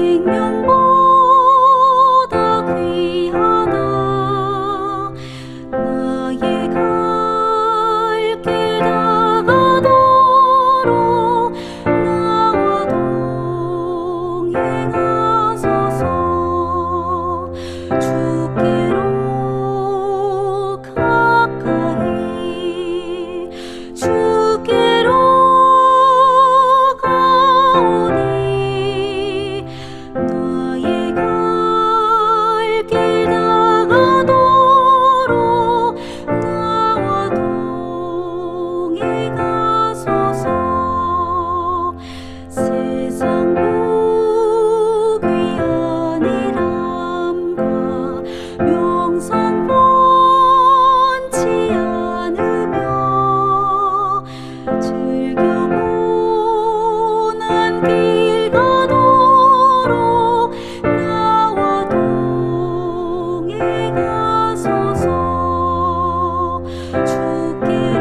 생명보다 귀하다. 나의 갈 길 다가도록 나와 동행하소서. 주께로 가까이 주께로 가오니 나의 갈 길 다가도록 나와 동행하소서. 세상 보귀한 일함과 명성 본치 않으며 즐겨 고난 길 가도록 나와 동행하소서. 주께로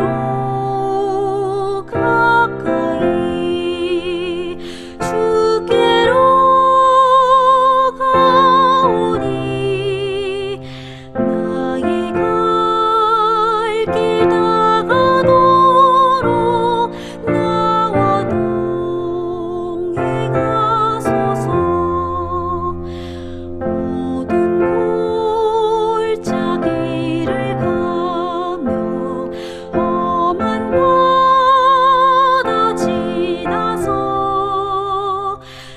가까이 주께로 가오니 나의 갈 길 다가도록 나와 동행하소서. 모든 골짜기를 가며 험한 바다 지나서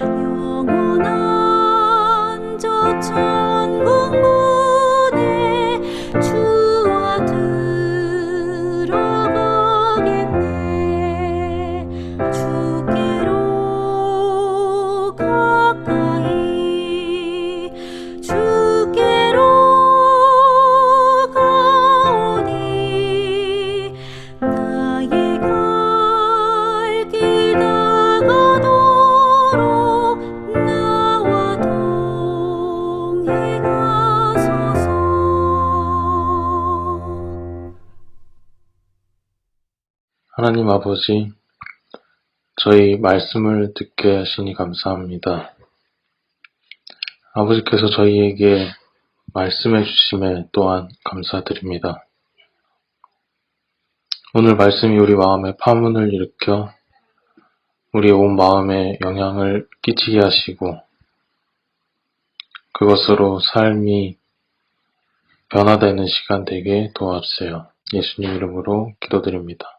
영원한 저 천국문에 주와 들어가겠네. 주께로 가까이 주께로 가오니 나의 갈 길 다가도록 나와 동행하소서. 하나님 아버지, 저희 말씀을 듣게 하시니 감사합니다. 아버지께서 저희에게 말씀해 주심에 또한 감사드립니다. 오늘 말씀이 우리 마음에 파문을 일으켜 우리의 온 마음에 영향을 끼치게 하시고 그것으로 삶이 변화되는 시간 되게 도와주세요. 예수님 이름으로 기도드립니다.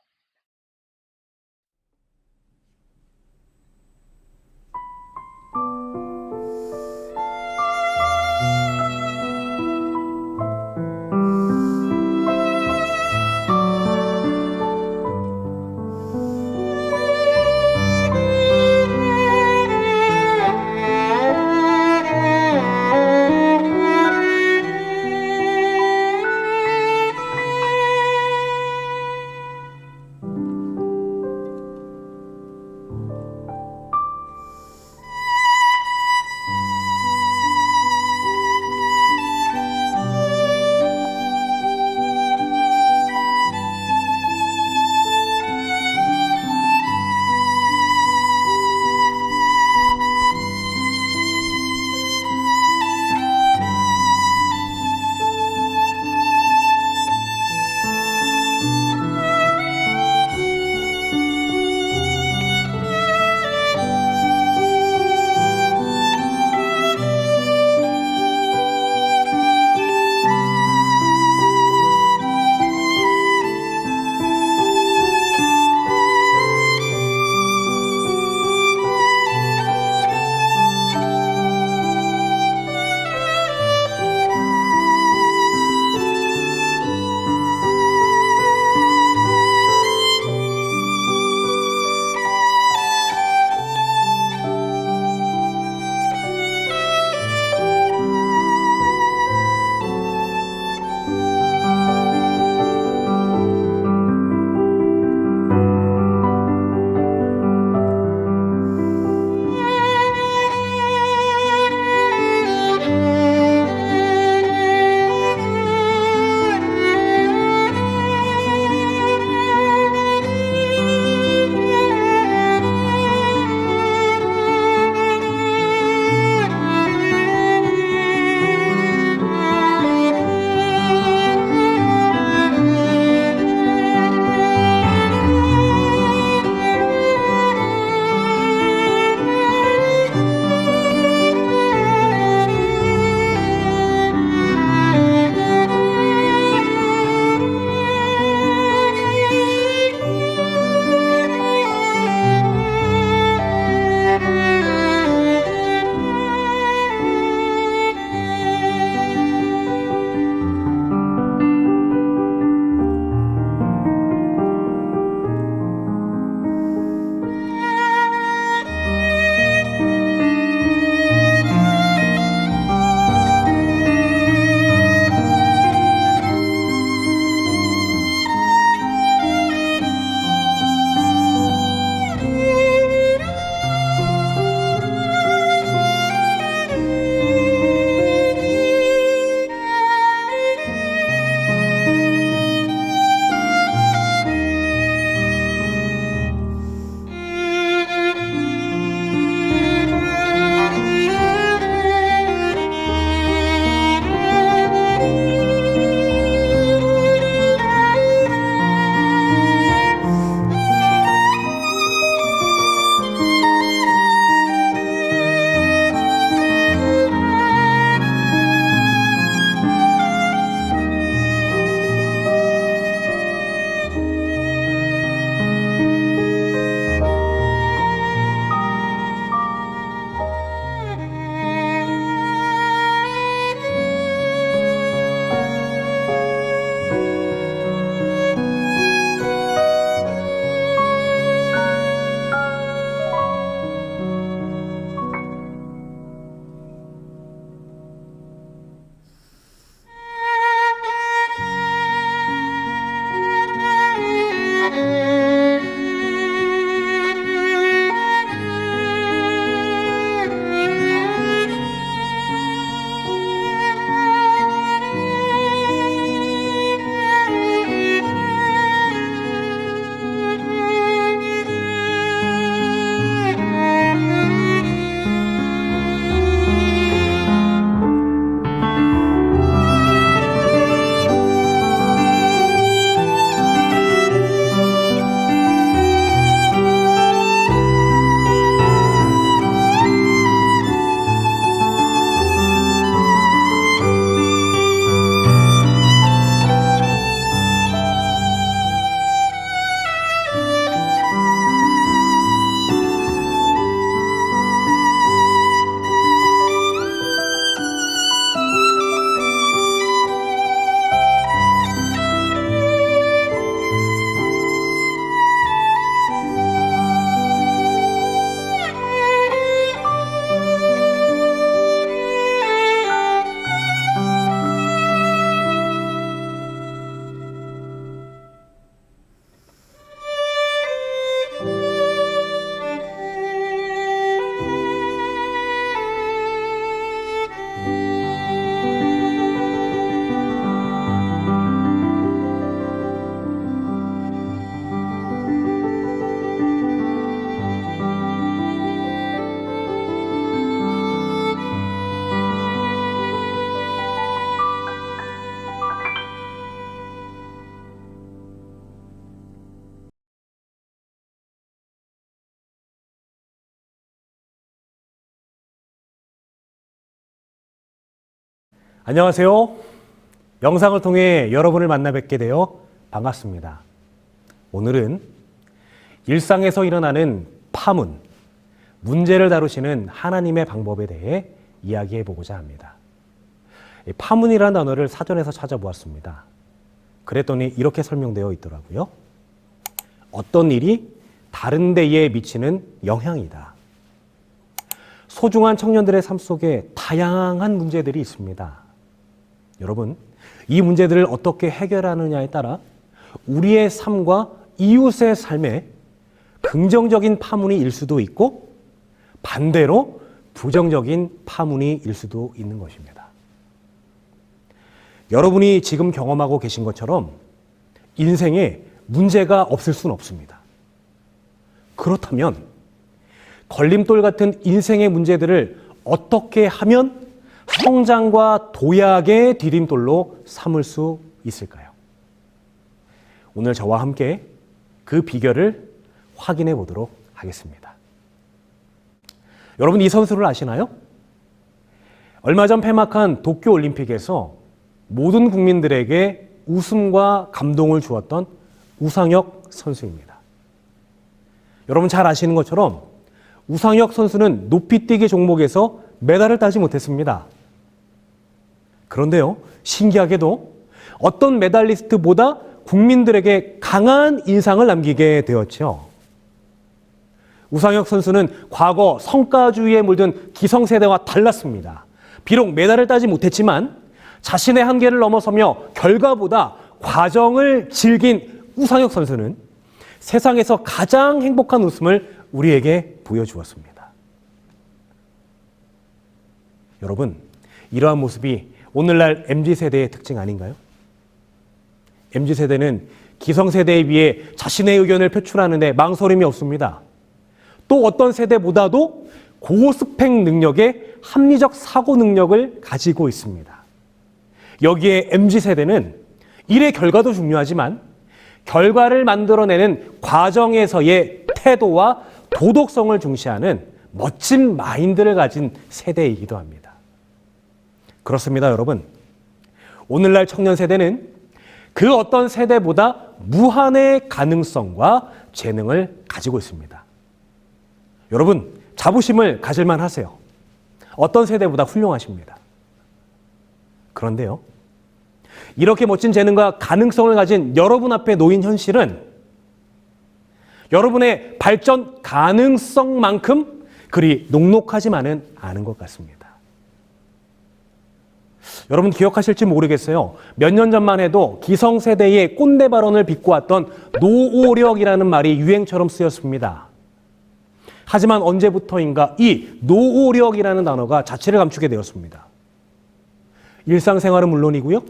안녕하세요. 영상을 통해 여러분을 만나 뵙게 되어 반갑습니다. 오늘은 일상에서 일어나는 파문, 문제를 다루시는 하나님의 방법에 대해 이야기해 보고자 합니다. 파문이라는 단어를 사전에서 찾아보았습니다. 그랬더니 이렇게 설명되어 있더라고요. 어떤 일이 다른 데에 미치는 영향이다. 소중한 청년들의 삶 속에 다양한 문제들이 있습니다. 여러분, 이 문제들을 어떻게 해결하느냐에 따라 우리의 삶과 이웃의 삶에 긍정적인 파문이 일 수도 있고 반대로 부정적인 파문이 일 수도 있는 것입니다. 여러분이 지금 경험하고 계신 것처럼 인생에 문제가 없을 수는 없습니다. 그렇다면 걸림돌 같은 인생의 문제들을 어떻게 하면 성장과 도약의 디딤돌로 삼을 수 있을까요? 오늘 저와 함께 그 비결을 확인해 보도록 하겠습니다. 여러분, 이 선수를 아시나요? 얼마 전 폐막한 도쿄올림픽에서 모든 국민들에게 웃음과 감동을 주었던 우상혁 선수입니다. 여러분 잘 아시는 것처럼 우상혁 선수는 높이뛰기 종목에서 메달을 따지 못했습니다. 그런데요, 신기하게도 어떤 메달리스트보다 국민들에게 강한 인상을 남기게 되었죠. 우상혁 선수는 과거 성과주의에 물든 기성세대와 달랐습니다. 비록 메달을 따지 못했지만 자신의 한계를 넘어서며 결과보다 과정을 즐긴 우상혁 선수는 세상에서 가장 행복한 웃음을 우리에게 보여주었습니다. 여러분, 이러한 모습이 오늘날 MZ세대의 특징 아닌가요? MZ세대는 기성세대에 비해 자신의 의견을 표출하는 데 망설임이 없습니다. 또 어떤 세대보다도 고스펙 능력의 합리적 사고 능력을 가지고 있습니다. 여기에 MZ세대는 일의 결과도 중요하지만 결과를 만들어내는 과정에서의 태도와 도덕성을 중시하는 멋진 마인드를 가진 세대이기도 합니다. 그렇습니다, 여러분. 오늘날 청년 세대는 그 어떤 세대보다 무한의 가능성과 재능을 가지고 있습니다. 여러분, 자부심을 가질만 하세요. 어떤 세대보다 훌륭하십니다. 그런데요, 이렇게 멋진 재능과 가능성을 가진 여러분 앞에 놓인 현실은 여러분의 발전 가능성만큼 그리 녹록하지만은 않은 것 같습니다. 여러분 기억하실지 모르겠어요. 몇 년 전만 해도 기성세대의 꼰대 발언을 비꼬았던 노오력이라는 말이 유행처럼 쓰였습니다. 하지만 언제부터인가 이 노오력이라는 단어가 자취를 감추게 되었습니다. 일상생활은 물론이고요,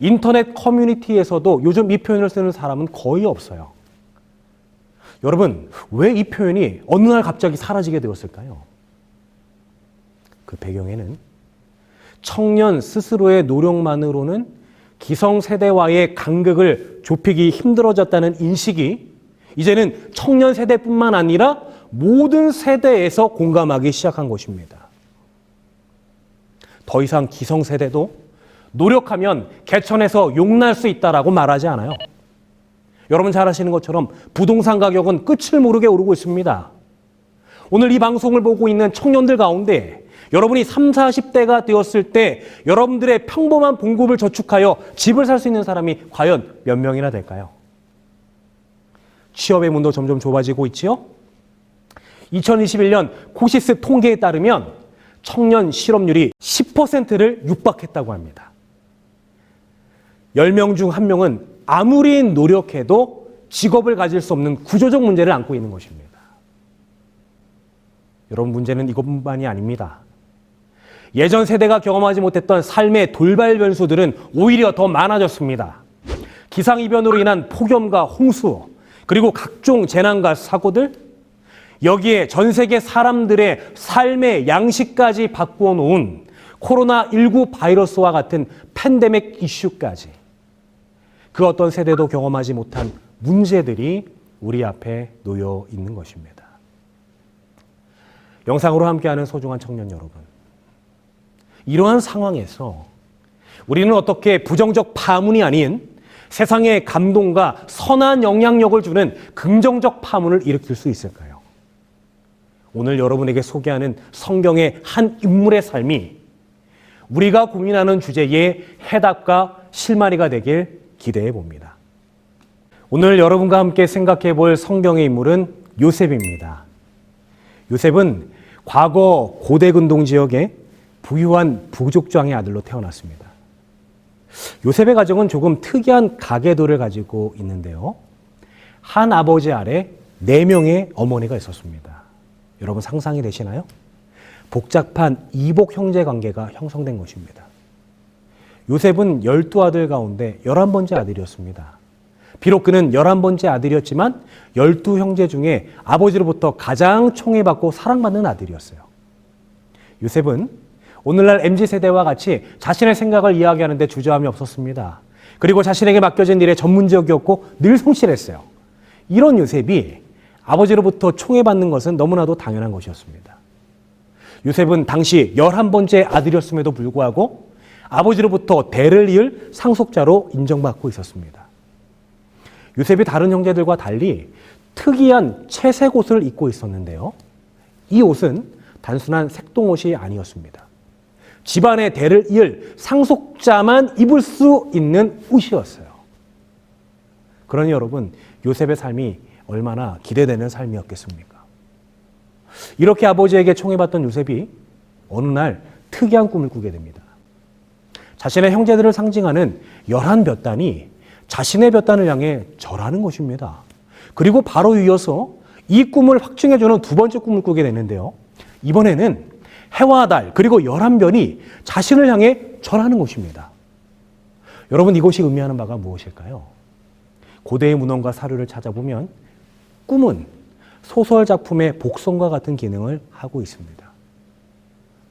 인터넷 커뮤니티에서도 요즘 이 표현을 쓰는 사람은 거의 없어요. 여러분, 왜 이 표현이 어느 날 갑자기 사라지게 되었을까요? 그 배경에는 청년 스스로의 노력만으로는 기성세대와의 간극을 좁히기 힘들어졌다는 인식이 이제는 청년 세대뿐만 아니라 모든 세대에서 공감하기 시작한 것입니다. 더 이상 기성세대도 노력하면 개천에서 용날 수 있다라고 말하지 않아요. 여러분 잘 아시는 것처럼 부동산 가격은 끝을 모르게 오르고 있습니다. 오늘 이 방송을 보고 있는 청년들 가운데 여러분이 30, 40대가 되었을 때 여러분들의 평범한 봉급을 저축하여 집을 살 수 있는 사람이 과연 몇 명이나 될까요? 취업의 문도 점점 좁아지고 있지요? 2021년 코시스 통계에 따르면 청년 실업률이 10%를 육박했다고 합니다. 10명 중 1명은 아무리 노력해도 직업을 가질 수 없는 구조적 문제를 안고 있는 것입니다. 여러분, 문제는 이것뿐만이 아닙니다. 예전 세대가 경험하지 못했던 삶의 돌발 변수들은 오히려 더 많아졌습니다. 기상이변으로 인한 폭염과 홍수, 그리고 각종 재난과 사고들, 여기에 전 세계 사람들의 삶의 양식까지 바꾸어 놓은 코로나19 바이러스와 같은 팬데믹 이슈까지 그 어떤 세대도 경험하지 못한 문제들이 우리 앞에 놓여 있는 것입니다. 영상으로 함께하는 소중한 청년 여러분, 이러한 상황에서 우리는 어떻게 부정적 파문이 아닌 세상에 감동과 선한 영향력을 주는 긍정적 파문을 일으킬 수 있을까요? 오늘 여러분에게 소개하는 성경의 한 인물의 삶이 우리가 고민하는 주제의 해답과 실마리가 되길 기대해 봅니다. 오늘 여러분과 함께 생각해 볼 성경의 인물은 요셉입니다. 요셉은 과거 고대 근동 지역의 부유한 부족장의 아들로 태어났습니다. 요셉의 가정은 조금 특이한 가계도를 가지고 있는데요. 한 아버지 아래 4명의 어머니가 있었습니다. 여러분 상상이 되시나요? 복잡한 이복 형제 관계가 형성된 것입니다. 요셉은 12아들 가운데 11번째 아들이었습니다. 비록 그는 11번째 아들이었지만 12형제 중에 아버지로부터 가장 총애받고 사랑받는 아들이었어요. 요셉은 오늘날 MZ세대와 같이 자신의 생각을 이야기하는데 주저함이 없었습니다. 그리고 자신에게 맡겨진 일에 전문적이었고 늘 성실했어요. 이런 요셉이 아버지로부터 총애받는 것은 너무나도 당연한 것이었습니다. 요셉은 당시 11번째 아들이었음에도 불구하고 아버지로부터 대를 이을 상속자로 인정받고 있었습니다. 요셉이 다른 형제들과 달리 특이한 채색 옷을 입고 있었는데요. 이 옷은 단순한 색동옷이 아니었습니다. 집안의 대를 이을 상속자만 입을 수 있는 옷이었어요. 그러니 여러분, 요셉의 삶이 얼마나 기대되는 삶이었겠습니까? 이렇게 아버지에게 총애받던 요셉이 어느 날 특이한 꿈을 꾸게 됩니다. 자신의 형제들을 상징하는 11볕단이 자신의 볕단을 향해 절하는 것입니다. 그리고 바로 이어서 이 꿈을 확증해주는 두 번째 꿈을 꾸게 되는데요. 이번에는 해와 달 그리고 11별이 자신을 향해 절하는 것입니다. 여러분 이것이 의미하는 바가 무엇일까요? 고대의 문헌과 사료를 찾아보면 꿈은 소설 작품의 복선과 같은 기능을 하고 있습니다.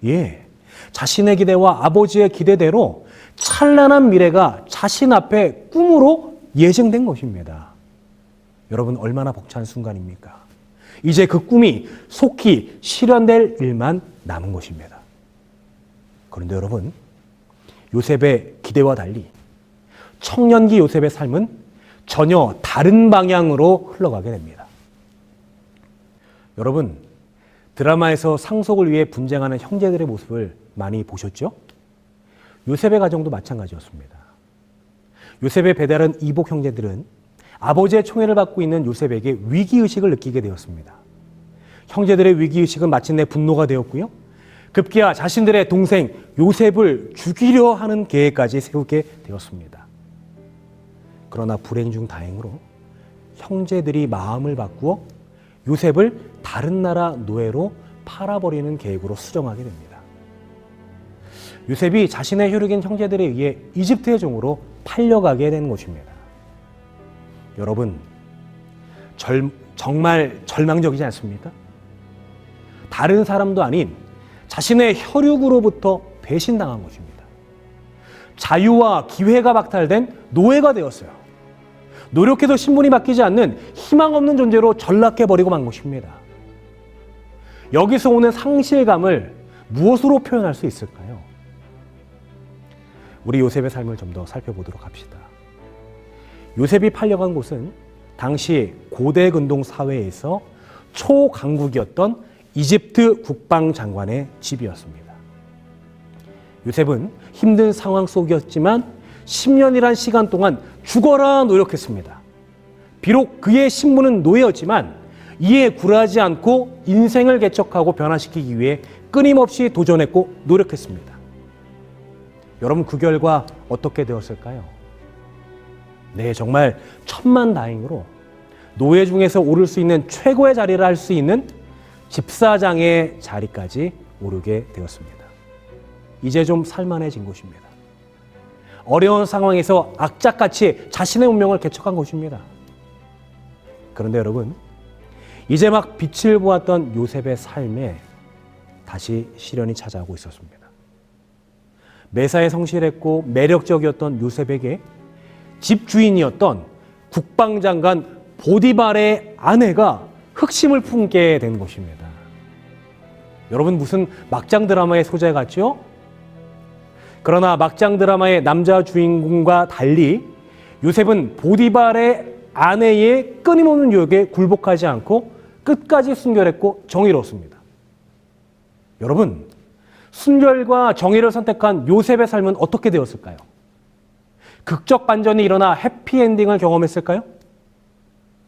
예, 자신의 기대와 아버지의 기대대로 찬란한 미래가 자신 앞에 꿈으로 예정된 것입니다. 여러분 얼마나 벅찬 순간입니까? 이제 그 꿈이 속히 실현될 일만 남은 것입니다. 그런데 여러분, 요셉의 기대와 달리 청년기 요셉의 삶은 전혀 다른 방향으로 흘러가게 됩니다. 여러분, 드라마에서 상속을 위해 분쟁하는 형제들의 모습을 많이 보셨죠? 요셉의 가정도 마찬가지였습니다. 요셉의 배다른 이복 형제들은 아버지의 총애를 받고 있는 요셉에게 위기의식을 느끼게 되었습니다. 형제들의 위기의식은 마침내 분노가 되었고요. 급기야 자신들의 동생 요셉을 죽이려 하는 계획까지 세우게 되었습니다. 그러나 불행 중 다행으로 형제들이 마음을 바꾸어 요셉을 다른 나라 노예로 팔아버리는 계획으로 수정하게 됩니다. 요셉이 자신의 혈육인 형제들에 의해 이집트의 종으로 팔려가게 된 것입니다. 여러분, 정말 절망적이지 않습니까? 다른 사람도 아닌 자신의 혈육으로부터 배신당한 것입니다. 자유와 기회가 박탈된 노예가 되었어요. 노력해도 신분이 바뀌지 않는 희망 없는 존재로 전락해버리고 만 것입니다. 여기서 오는 상실감을 무엇으로 표현할 수 있을까요? 우리 요셉의 삶을 좀 더 살펴보도록 합시다. 요셉이 팔려간 곳은 당시 고대 근동 사회에서 초강국이었던 이집트 국방장관의 집이었습니다. 요셉은 힘든 상황 속이었지만 10년이란 시간 동안 죽어라 노력했습니다. 비록 그의 신분은 노예였지만 이에 굴하지 않고 인생을 개척하고 변화시키기 위해 끊임없이 도전했고 노력했습니다. 여러분 그 결과 어떻게 되었을까요? 네, 정말 천만다행으로 노예 중에서 오를 수 있는 최고의 자리를 할 수 있는 집사장의 자리까지 오르게 되었습니다. 이제 좀 살만해진 것입니다. 어려운 상황에서 악착같이 자신의 운명을 개척한 것입니다. 그런데 여러분, 이제 막 빛을 보았던 요셉의 삶에 다시 시련이 찾아오고 있었습니다. 매사에 성실했고 매력적이었던 요셉에게 집주인이었던 국방장관 보디발의 아내가 흑심을 품게 된 것입니다. 여러분 무슨 막장 드라마의 소재 같죠? 그러나 막장 드라마의 남자 주인공과 달리 요셉은 보디발의 아내의 끊임없는 유혹에 굴복하지 않고 끝까지 순결했고 정의로웠습니다. 여러분, 순결과 정의를 선택한 요셉의 삶은 어떻게 되었을까요? 극적 반전이 일어나 해피엔딩을 경험했을까요?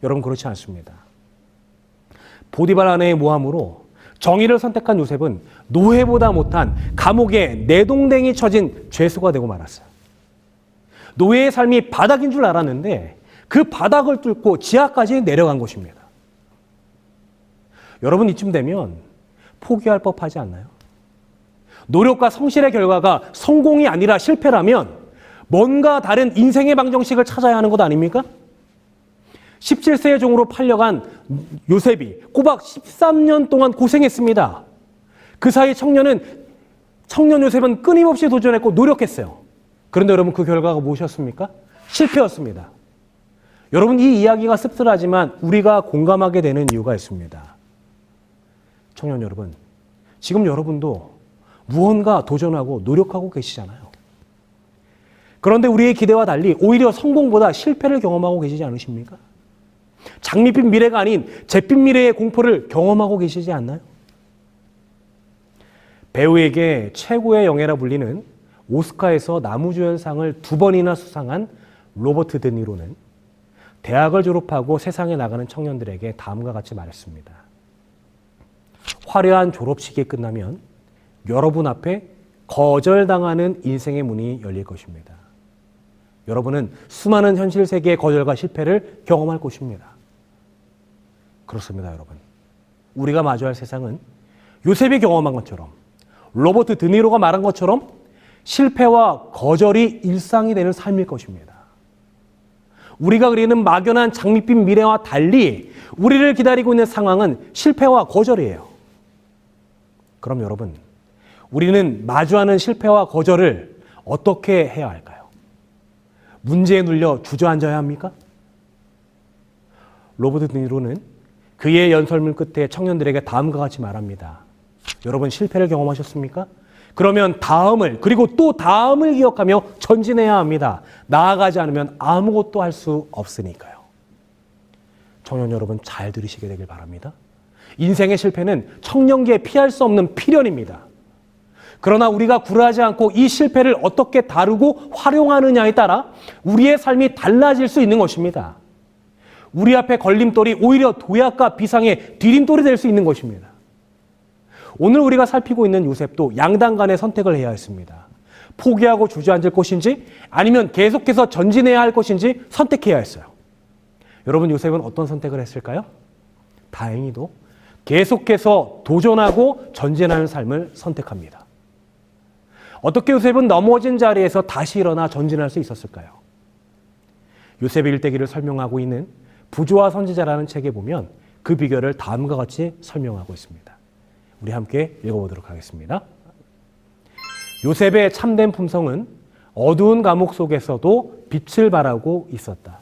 여러분, 그렇지 않습니다. 보디발 아내의 모함으로 정의를 선택한 요셉은 노예보다 못한 감옥에 내동댕이 쳐진 죄수가 되고 말았어요. 노예의 삶이 바닥인 줄 알았는데 그 바닥을 뚫고 지하까지 내려간 것입니다. 여러분, 이쯤 되면 포기할 법하지 않나요? 노력과 성실의 결과가 성공이 아니라 실패라면 뭔가 다른 인생의 방정식을 찾아야 하는 것 아닙니까? 17세의 종으로 팔려간 요셉이 꼬박 13년 동안 고생했습니다. 그 사이 청년 요셉은 끊임없이 도전했고 노력했어요. 그런데 여러분, 그 결과가 무엇이었습니까? 실패였습니다. 여러분, 이 이야기가 씁쓸하지만 우리가 공감하게 되는 이유가 있습니다. 청년 여러분, 지금 여러분도 무언가 도전하고 노력하고 계시잖아요. 그런데 우리의 기대와 달리 오히려 성공보다 실패를 경험하고 계시지 않으십니까? 장밋빛 미래가 아닌 잿빛 미래의 공포를 경험하고 계시지 않나요? 배우에게 최고의 영예라 불리는 오스카에서 나무주연상을 2번이나 수상한 로버트 드니로는 대학을 졸업하고 세상에 나가는 청년들에게 다음과 같이 말했습니다. 화려한 졸업식이 끝나면 여러분 앞에 거절당하는 인생의 문이 열릴 것입니다. 여러분은 수많은 현실 세계의 거절과 실패를 경험할 것입니다. 그렇습니다, 여러분. 우리가 마주할 세상은 요셉이 경험한 것처럼, 로버트 드니로가 말한 것처럼 실패와 거절이 일상이 되는 삶일 것입니다. 우리가 그리는 막연한 장밋빛 미래와 달리 우리를 기다리고 있는 상황은 실패와 거절이에요. 그럼 여러분, 우리는 마주하는 실패와 거절을 어떻게 해야 할까요? 문제에 눌려 주저앉아야 합니까? 로버트 드니로는 그의 연설문 끝에 청년들에게 다음과 같이 말합니다. 여러분, 실패를 경험하셨습니까? 그러면 다음을, 그리고 또 다음을 기억하며 전진해야 합니다. 나아가지 않으면 아무것도 할 수 없으니까요. 청년 여러분, 잘 들으시게 되길 바랍니다. 인생의 실패는 청년기에 피할 수 없는 필연입니다. 그러나 우리가 굴하지 않고 이 실패를 어떻게 다루고 활용하느냐에 따라 우리의 삶이 달라질 수 있는 것입니다. 우리 앞에 걸림돌이 오히려 도약과 비상의 디딤돌이 될 수 있는 것입니다. 오늘 우리가 살피고 있는 요셉도 양당 간의 선택을 해야 했습니다. 포기하고 주저앉을 것인지 아니면 계속해서 전진해야 할 것인지 선택해야 했어요. 여러분, 요셉은 어떤 선택을 했을까요? 다행히도 계속해서 도전하고 전진하는 삶을 선택합니다. 어떻게 요셉은 넘어진 자리에서 다시 일어나 전진할 수 있었을까요? 요셉의 일대기를 설명하고 있는 부조와 선지자라는 책에 보면 그 비결을 다음과 같이 설명하고 있습니다. 우리 함께 읽어보도록 하겠습니다. 요셉의 참된 품성은 어두운 감옥 속에서도 빛을 발하고 있었다.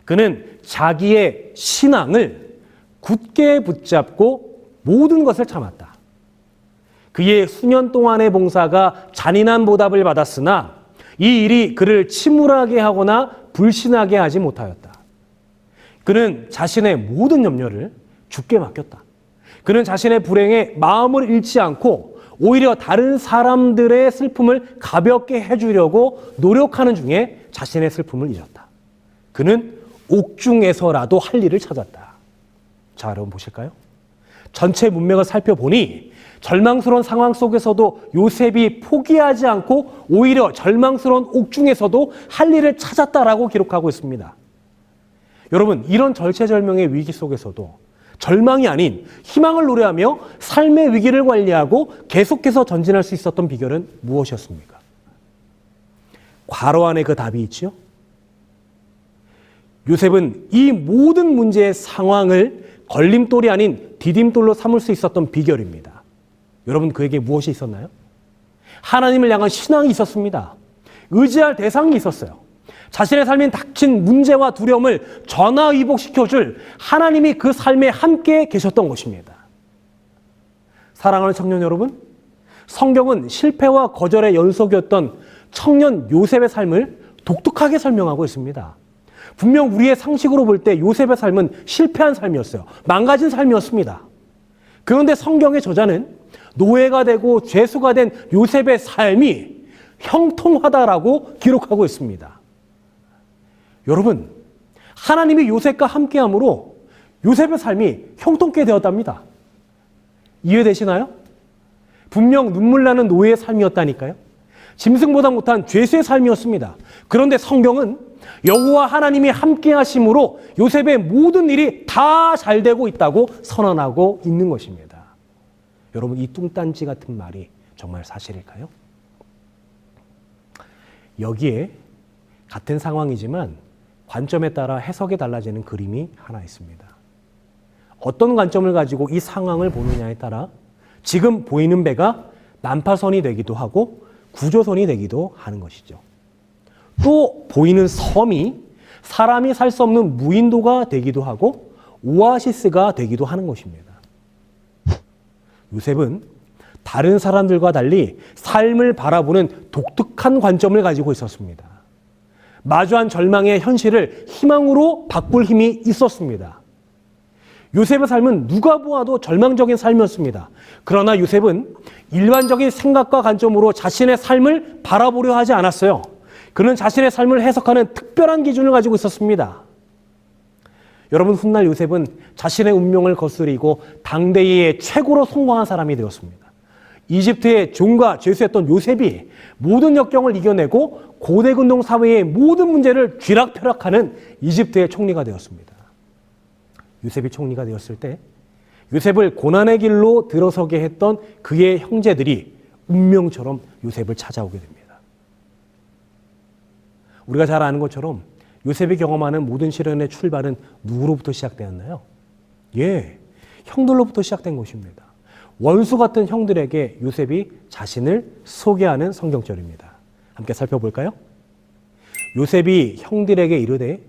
그는 자기의 신앙을 굳게 붙잡고 모든 것을 참았다. 그의 수년 동안의 봉사가 잔인한 보답을 받았으나 이 일이 그를 침울하게 하거나 불신하게 하지 못하였다. 그는 자신의 모든 염려를 주께 맡겼다. 그는 자신의 불행에 마음을 잃지 않고 오히려 다른 사람들의 슬픔을 가볍게 해주려고 노력하는 중에 자신의 슬픔을 잊었다. 그는 옥중에서라도 할 일을 찾았다. 자, 여러분 보실까요? 전체 문맥을 살펴보니 절망스러운 상황 속에서도 요셉이 포기하지 않고 오히려 절망스러운 옥중에서도 할 일을 찾았다라고 기록하고 있습니다. 여러분, 이런 절체절명의 위기 속에서도 절망이 아닌 희망을 노래하며 삶의 위기를 관리하고 계속해서 전진할 수 있었던 비결은 무엇이었습니까? 괄호 안에 그 답이 있죠. 요셉은 이 모든 문제의 상황을 걸림돌이 아닌 디딤돌로 삼을 수 있었던 비결입니다. 여러분, 그에게 무엇이 있었나요? 하나님을 향한 신앙이 있었습니다. 의지할 대상이 있었어요. 자신의 삶에 닥친 문제와 두려움을 전화위복시켜줄 하나님이 그 삶에 함께 계셨던 것입니다. 사랑하는 청년 여러분, 성경은 실패와 거절의 연속이었던 청년 요셉의 삶을 독특하게 설명하고 있습니다. 분명 우리의 상식으로 볼 때 요셉의 삶은 실패한 삶이었어요. 망가진 삶이었습니다. 그런데 성경의 저자는 노예가 되고 죄수가 된 요셉의 삶이 형통하다라고 기록하고 있습니다. 여러분, 하나님이 요셉과 함께함으로 요셉의 삶이 형통케 되었답니다. 이해되시나요? 분명 눈물 나는 노예의 삶이었다니까요. 짐승보다 못한 죄수의 삶이었습니다. 그런데 성경은 여호와 하나님이 함께 하심으로 요셉의 모든 일이 다 잘되고 있다고 선언하고 있는 것입니다. 여러분, 이 뚱딴지 같은 말이 정말 사실일까요? 여기에 같은 상황이지만 관점에 따라 해석이 달라지는 그림이 하나 있습니다. 어떤 관점을 가지고 이 상황을 보느냐에 따라 지금 보이는 배가 난파선이 되기도 하고 구조선이 되기도 하는 것이죠. 또 보이는 섬이 사람이 살 수 없는 무인도가 되기도 하고 오아시스가 되기도 하는 것입니다. 요셉은 다른 사람들과 달리 삶을 바라보는 독특한 관점을 가지고 있었습니다. 마주한 절망의 현실을 희망으로 바꿀 힘이 있었습니다. 요셉의 삶은 누가 보아도 절망적인 삶이었습니다. 그러나 요셉은 일반적인 생각과 관점으로 자신의 삶을 바라보려 하지 않았어요. 그는 자신의 삶을 해석하는 특별한 기준을 가지고 있었습니다. 여러분, 훗날 요셉은 자신의 운명을 거스리고 당대의 최고로 성공한 사람이 되었습니다. 이집트의 종과 죄수였던 요셉이 모든 역경을 이겨내고 고대근동 사회의 모든 문제를 쥐락펴락하는 이집트의 총리가 되었습니다. 요셉이 총리가 되었을 때 요셉을 고난의 길로 들어서게 했던 그의 형제들이 운명처럼 요셉을 찾아오게 됩니다. 우리가 잘 아는 것처럼 요셉이 경험하는 모든 시련의 출발은 누구로부터 시작되었나요? 형들로부터 시작된 것입니다. 원수 같은 형들에게 요셉이 자신을 소개하는 성경절입니다. 함께 살펴볼까요? 요셉이 형들에게 이르되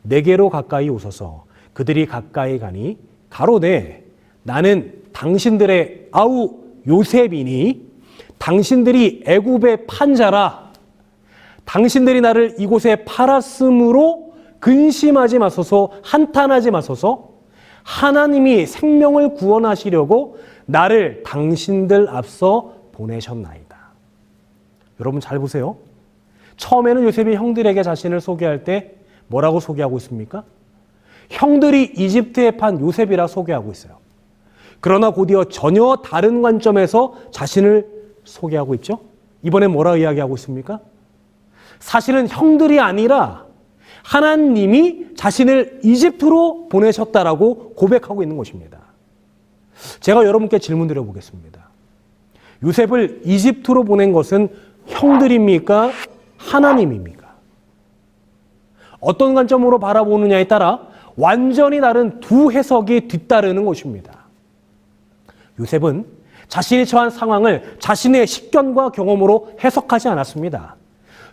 내게로 가까이 오소서. 그들이 가까이 가니 가로되 나는 당신들의 아우 요셉이니 당신들이 애굽의 판자라. 당신들이 나를 이곳에 팔았으므로 근심하지 마소서, 한탄하지 마소서. 하나님이 생명을 구원하시려고 나를 당신들 앞서 보내셨나이다. 여러분 잘 보세요. 처음에는 요셉이 형들에게 자신을 소개할 때 뭐라고 소개하고 있습니까? 형들이 이집트에 판 요셉이라 소개하고 있어요. 그러나 곧이어 전혀 다른 관점에서 자신을 소개하고 있죠. 이번엔 뭐라 이야기하고 있습니까? 사실은 형들이 아니라 하나님이 자신을 이집트로 보내셨다라고 고백하고 있는 것입니다. 제가 여러분께 질문 드려보겠습니다. 요셉을 이집트로 보낸 것은 형들입니까? 하나님입니까? 어떤 관점으로 바라보느냐에 따라 완전히 다른 두 해석이 뒤따르는 것입니다. 요셉은 자신이 처한 상황을 자신의 식견과 경험으로 해석하지 않았습니다.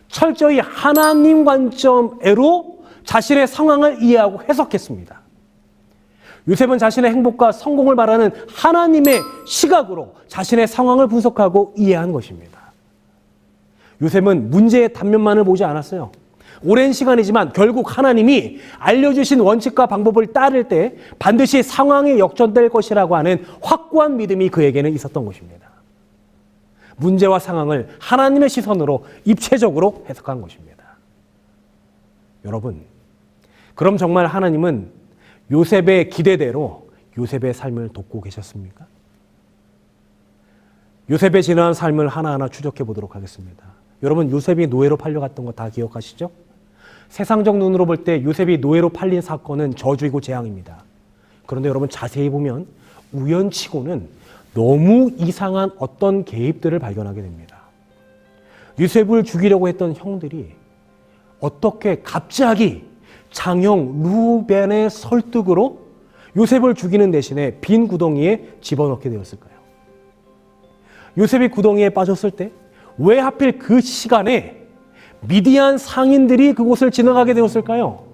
철저히 하나님 관점으로 자신의 상황을 이해하고 해석했습니다. 요셉은 자신의 행복과 성공을 바라는 하나님의 시각으로 자신의 상황을 분석하고 이해한 것입니다. 요셉은 문제의 단면만을 보지 않았어요. 오랜 시간이지만 결국 하나님이 알려주신 원칙과 방법을 따를 때 반드시 상황이 역전될 것이라고 하는 확고한 믿음이 그에게는 있었던 것입니다. 문제와 상황을 하나님의 시선으로 입체적으로 해석한 것입니다. 여러분, 그럼 정말 하나님은 요셉의 기대대로 요셉의 삶을 돕고 계셨습니까? 요셉의 지난 삶을 하나하나 추적해 보도록 하겠습니다. 여러분, 요셉이 노예로 팔려갔던 거 다 기억하시죠? 세상적 눈으로 볼 때 요셉이 노예로 팔린 사건은 저주이고 재앙입니다. 그런데 여러분 자세히 보면 우연치고는 너무 이상한 어떤 개입들을 발견하게 됩니다. 요셉을 죽이려고 했던 형들이 어떻게 갑자기 장형 루벤의 설득으로 요셉을 죽이는 대신에 빈 구덩이에 집어넣게 되었을까요? 요셉이 구덩이에 빠졌을 때 왜 하필 그 시간에 미디안 상인들이 그곳을 지나가게 되었을까요?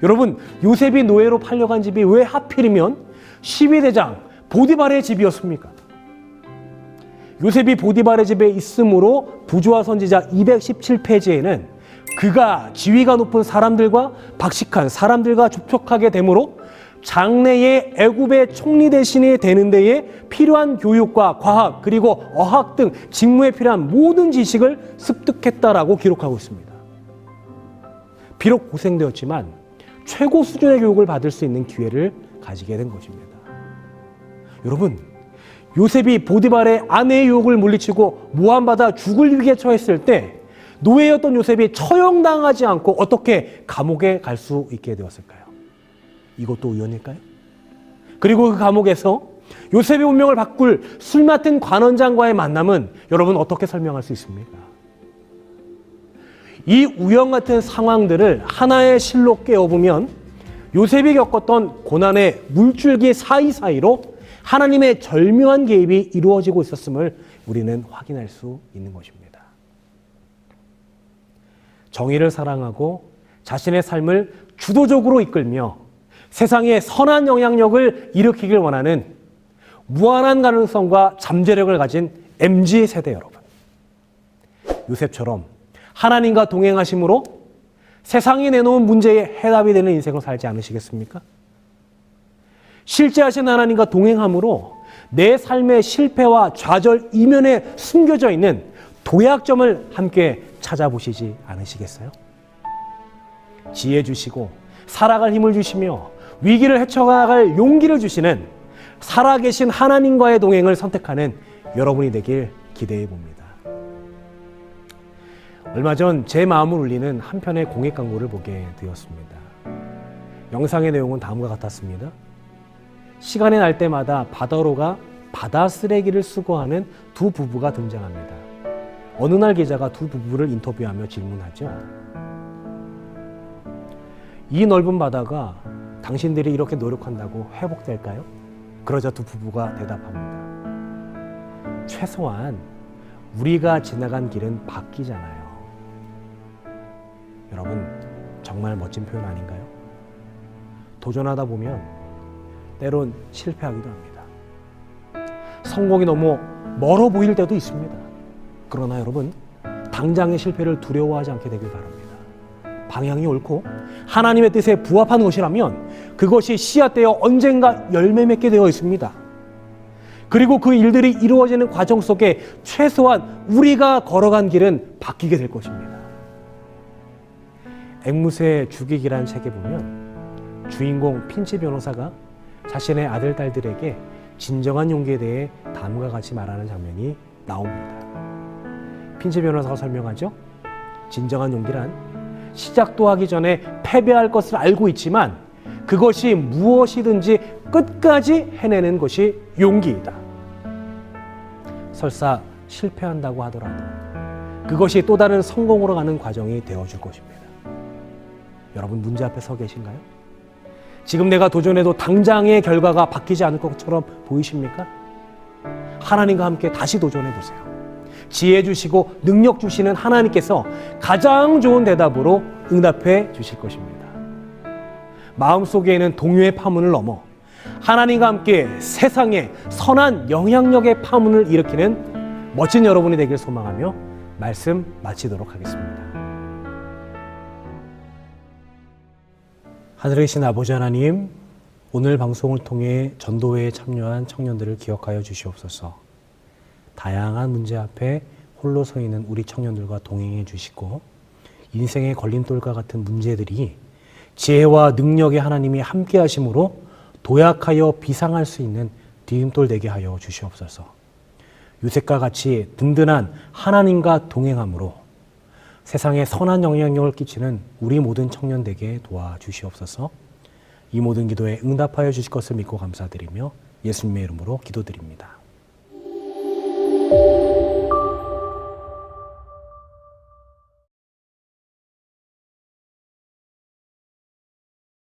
여러분, 요셉이 노예로 팔려간 집이 왜 하필이면 12대장 보디발의 집이었습니까? 요셉이 보디발의 집에 있으므로 부조와 선지자 217페이지에는 그가 지위가 높은 사람들과 박식한 사람들과 접촉하게 되므로 장래의 애굽의 총리 대신이 되는 데에 필요한 교육과 과학 그리고 어학 등 직무에 필요한 모든 지식을 습득했다라고 기록하고 있습니다. 비록 고생되었지만 최고 수준의 교육을 받을 수 있는 기회를 가지게 된 것입니다. 여러분, 요셉이 보디발의 아내의 유혹을 물리치고 모함받아 죽을 위기에 처했을 때 노예였던 요셉이 처형당하지 않고 어떻게 감옥에 갈 수 있게 되었을까요? 이것도 우연일까요? 그리고 그 감옥에서 요셉의 운명을 바꿀 술 맡은 관원장과의 만남은 여러분 어떻게 설명할 수 있습니까? 이 우연 같은 상황들을 하나의 실로 깨어보면 요셉이 겪었던 고난의 물줄기 사이사이로 하나님의 절묘한 개입이 이루어지고 있었음을 우리는 확인할 수 있는 것입니다. 정의를 사랑하고 자신의 삶을 주도적으로 이끌며 세상에 선한 영향력을 일으키길 원하는 무한한 가능성과 잠재력을 가진 MZ세대 여러분. 요셉처럼 하나님과 동행하심으로 세상이 내놓은 문제에 해답이 되는 인생을 살지 않으시겠습니까? 실제하신 하나님과 동행함으로 내 삶의 실패와 좌절 이면에 숨겨져 있는 도약점을 함께 찾아보시지 않으시겠어요? 지혜 주시고 살아갈 힘을 주시며 위기를 헤쳐나갈 용기를 주시는 살아계신 하나님과의 동행을 선택하는 여러분이 되길 기대해 봅니다. 얼마 전 제 마음을 울리는 한 편의 공익 광고를 보게 되었습니다. 영상의 내용은 다음과 같았습니다. 시간이 날 때마다 바다로 가 바다 쓰레기를 수거하는 두 부부가 등장합니다. 어느 날 기자가 두 부부를 인터뷰하며 질문하죠. 이 넓은 바다가 당신들이 이렇게 노력한다고 회복될까요? 그러자 두 부부가 대답합니다. 최소한 우리가 지나간 길은 바뀌잖아요. 여러분, 정말 멋진 표현 아닌가요? 도전하다 보면 때론 실패하기도 합니다. 성공이 너무 멀어 보일 때도 있습니다. 그러나 여러분, 당장의 실패를 두려워하지 않게 되길 바랍니다. 방향이 옳고 하나님의 뜻에 부합한 것이라면 그것이 씨앗되어 언젠가 열매 맺게 되어 있습니다. 그리고 그 일들이 이루어지는 과정 속에 최소한 우리가 걸어간 길은 바뀌게 될 것입니다. 앵무새 죽이기란 책에 보면 주인공 핀치 변호사가 자신의 아들, 딸들에게 진정한 용기에 대해 다음과 같이 말하는 장면이 나옵니다. 핀치 변호사가 설명하죠. 진정한 용기란 시작도 하기 전에 패배할 것을 알고 있지만 그것이 무엇이든지 끝까지 해내는 것이 용기이다. 설사 실패한다고 하더라도 그것이 또 다른 성공으로 가는 과정이 되어줄 것입니다. 여러분, 문제 앞에 서 계신가요? 지금 내가 도전해도 당장의 결과가 바뀌지 않을 것처럼 보이십니까? 하나님과 함께 다시 도전해 보세요. 지혜 주시고 능력 주시는 하나님께서 가장 좋은 대답으로 응답해 주실 것입니다. 마음속에 있는 동요의 파문을 넘어 하나님과 함께 세상에 선한 영향력의 파문을 일으키는 멋진 여러분이 되길 소망하며 말씀 마치도록 하겠습니다. 하늘에 계신 아버지 하나님, 오늘 방송을 통해 전도회에 참여한 청년들을 기억하여 주시옵소서. 다양한 문제 앞에 홀로 서 있는 우리 청년들과 동행해 주시고 인생의 걸림돌과 같은 문제들이 지혜와 능력의 하나님이 함께 하심으로 도약하여 비상할 수 있는 디딤돌 되게 하여 주시옵소서. 요셉과 같이 든든한 하나님과 동행함으로 세상에 선한 영향력을 끼치는 우리 모든 청년 되게 도와주시옵소서. 이 모든 기도에 응답하여 주실 것을 믿고 감사드리며 예수님의 이름으로 기도드립니다.